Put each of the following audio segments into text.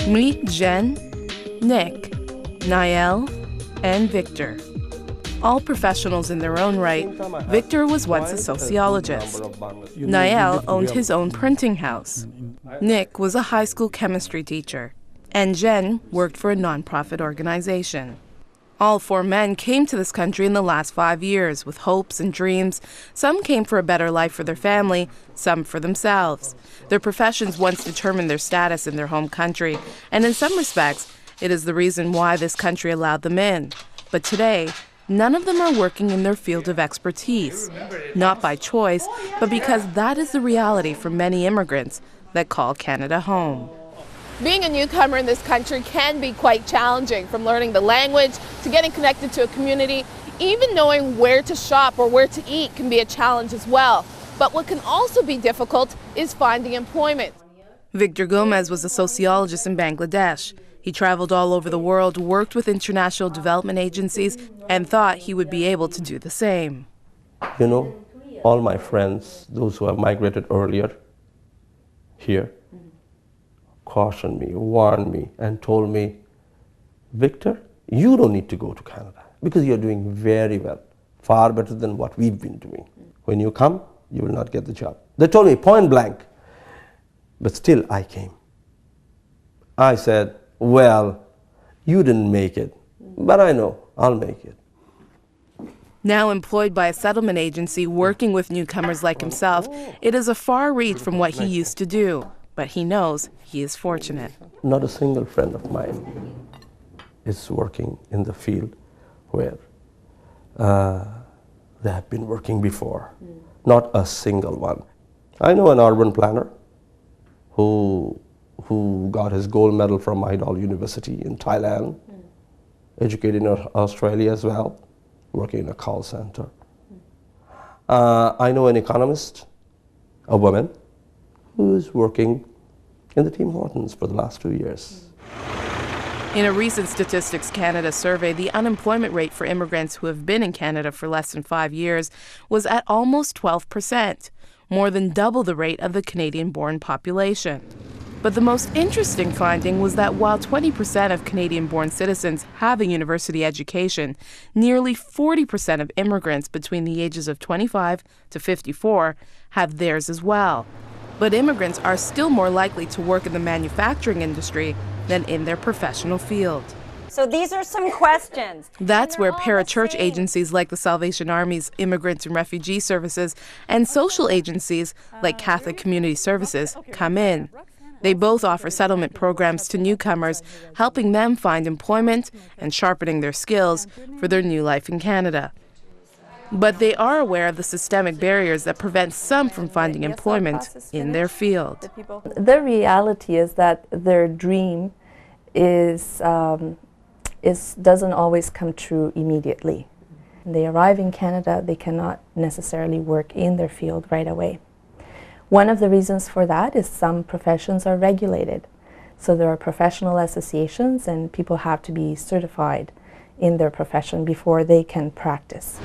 Meet Jen, Nick, Niall, and Victor. All professionals in their own right, Victor was once a sociologist. Niall owned his own printing house. Nick was a high school chemistry teacher. And Jen worked for a nonprofit organization. All four men came to this country in the last 5 years with hopes and dreams. Some came for a better life for their family, some for themselves. Their professions once determined their status in their home country, and in some respects, it is the reason why this country allowed them in. But today, none of them are working in their field of expertise, not by choice, but because that is the reality for many immigrants that call Canada home. Being a newcomer in this country can be quite challenging, from learning the language to getting connected to a community. Even knowing where to shop or where to eat can be a challenge as well. But what can also be difficult is finding employment. Victor Gomez was a sociologist in Bangladesh. He traveled all over the world, worked with international development agencies, and thought he would be able to do the same. You know, all my friends, those who have migrated earlier here, cautioned me, warned me, and told me, Victor, you don't need to go to Canada because you're doing very well, far better than what we've been doing. When you come, you will not get the job. They told me point blank, but still I came. I said, well, you didn't make it, but I know I'll make it. Now employed by a settlement agency working with newcomers like himself, it is a far reach from what he used to do. But he knows he is fortunate. Not a single friend of mine is working in the field where they have been working before. Not a single one. I know an urban planner who got his gold medal from Mahidol University in Thailand, educated in Australia as well, working in a call center. I know an economist, a woman, who is working in the Tim Hortons for the last 2 years. In a recent Statistics Canada survey, the unemployment rate for immigrants who have been in Canada for less than 5 years was at almost 12%, more than double the rate of the Canadian-born population. But the most interesting finding was that while 20% of Canadian-born citizens have a university education, nearly 40% of immigrants between the ages of 25 to 54 have theirs as well. But immigrants are still more likely to work in the manufacturing industry than in their professional field. So these are some questions. That's where parachurch agencies like the Salvation Army's Immigrants and Refugee Services and social agencies like Catholic Community Services come in. They both offer settlement programs to newcomers, helping them find employment and sharpening their skills for their new life in Canada. But they are aware of the systemic barriers that prevent some from finding employment in their field. The reality is that their dream doesn't always come true immediately. When they arrive in Canada, they cannot necessarily work in their field right away. One of the reasons for that is some professions are regulated. So there are professional associations and people have to be certified in their profession before they can practice.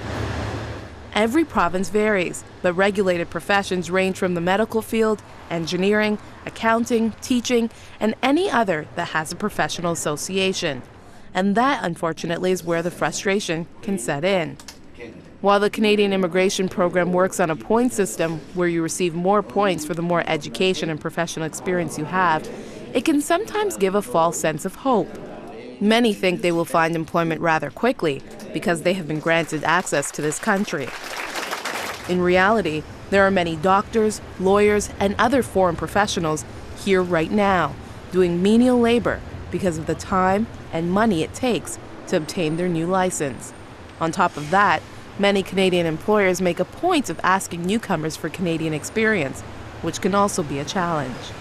Every province varies, but regulated professions range from the medical field, engineering, accounting, teaching, and any other that has a professional association. And that, unfortunately, is where the frustration can set in. While the Canadian immigration program works on a point system where you receive more points for the more education and professional experience you have, it can sometimes give a false sense of hope. Many think they will find employment rather quickly because they have been granted access to this country. In reality, there are many doctors, lawyers, and other foreign professionals here right now doing menial labor because of the time and money it takes to obtain their new license. On top of that, many Canadian employers make a point of asking newcomers for Canadian experience, which can also be a challenge.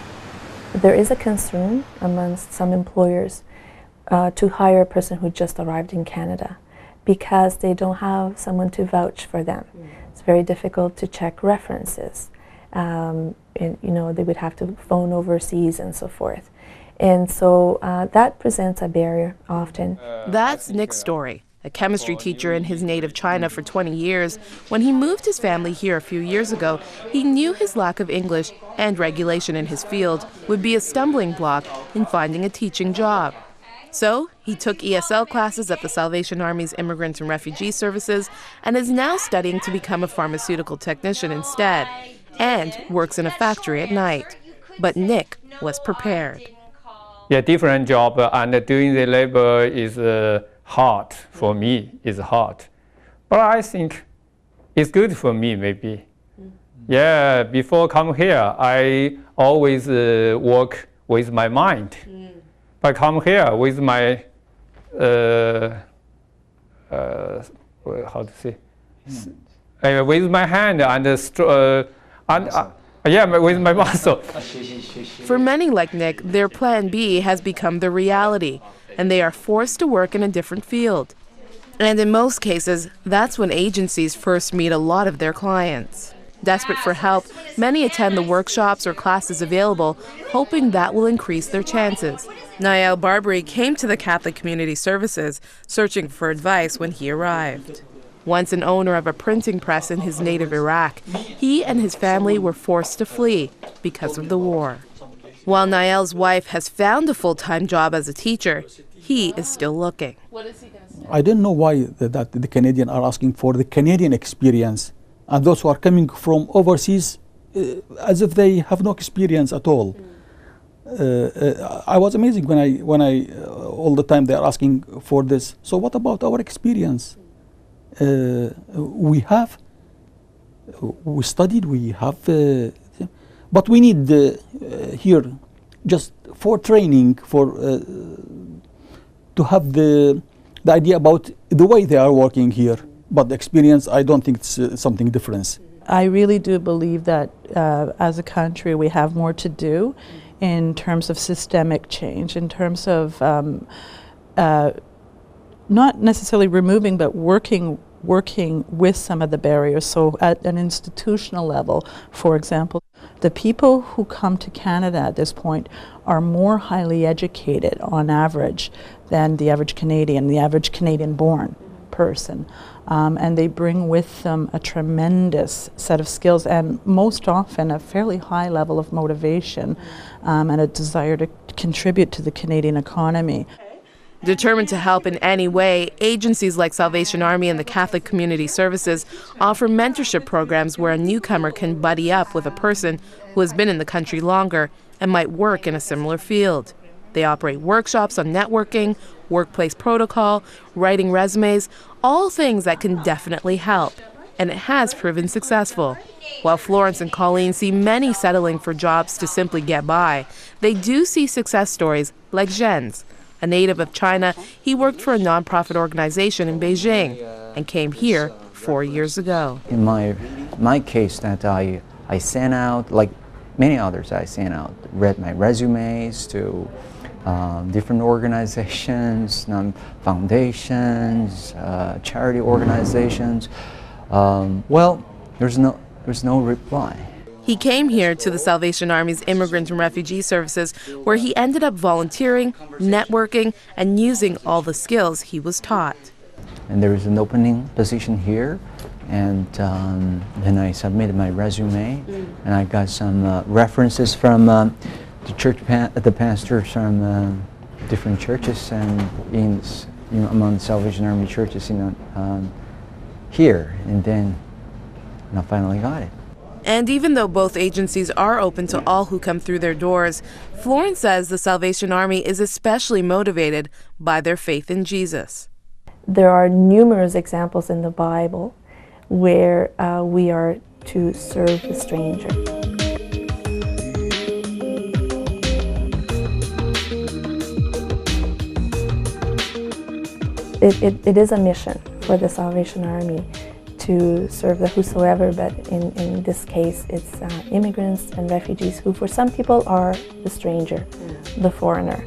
There is a concern amongst some employers to hire a person who just arrived in Canada because they don't have someone to vouch for them. It's very difficult to check references. And, they would have to phone overseas and so forth. And so that presents a barrier often. That's Nick's story. A chemistry teacher in his native China for 20 years, when he moved his family here a few years ago, he knew his lack of English and regulation in his field would be a stumbling block in finding a teaching job. So he took ESL classes at the Salvation Army's Immigrants and Refugee Services and is now studying to become a pharmaceutical technician instead, and works in a factory at night. But Nick was prepared. Yeah, different job, and doing the labor is hard for me. It's hard, but I think it's good for me. Maybe. Yeah, before come here, I always work with my mind. But come here with my how to say, with my hand and with my muscle. For many like Nick, their plan B has become the reality, and they are forced to work in a different field. And in most cases, that's when agencies first meet a lot of their clients. Desperate for help, many attend the workshops or classes available, hoping that will increase their chances. Nael Barbary came to the Catholic Community Services searching for advice when he arrived. Once an owner of a printing press in his native Iraq, he and his family were forced to flee because of the war. While Nael's wife has found a full-time job as a teacher, he is still looking. What is he going to say? I don't know why that the Canadians are asking for the Canadian experience, and those who are coming from overseas as if they have no experience at all. I was amazing when I all the time they are asking for this. So what about our experience? We studied, we have, but we need here just for training, for to have the idea about the way they are working here. But the experience, I don't think it's something different. I really do believe that as a country we have more to do in terms of systemic change, in terms of not necessarily removing, but working with some of the barriers. So at an institutional level, for example, the people who come to Canada at this point are more highly educated on average than the average Canadian-born person. And they bring with them a tremendous set of skills and most often a fairly high level of motivation and a desire to contribute to the Canadian economy. Determined to help in any way, agencies like Salvation Army and the Catholic Community Services offer mentorship programs where a newcomer can buddy up with a person who has been in the country longer and might work in a similar field. They operate workshops on networking, workplace protocol, writing resumes, all things that can definitely help. And it has proven successful. While Florence and Colleen see many settling for jobs to simply get by, they do see success stories like Zhen's. A native of China, he worked for a nonprofit organization in Beijing and came here 4 years ago. In my case that I sent out, like many others, read my resumes to different organizations, foundations, charity organizations. Well, there's no reply. He came here to the Salvation Army's Immigrants and Refugee Services, where he ended up volunteering, networking, and using all the skills he was taught. And there is an opening position here, and then I submitted my resume, and I got some references from the pastors from different churches and among the Salvation Army churches here, and then I finally got it. And even though both agencies are open to all who come through their doors, Florence says the Salvation Army is especially motivated by their faith in Jesus. There are numerous examples in the Bible where we are to serve the stranger. It is a mission for the Salvation Army to serve the whosoever, but in this case it's immigrants and refugees who for some people are the stranger, the foreigner.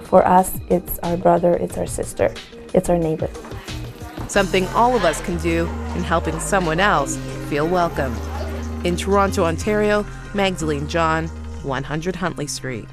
For us it's our brother, it's our sister, it's our neighbor. Something all of us can do in helping someone else feel welcome. In Toronto, Ontario, Magdalene John, 100 Huntley Street.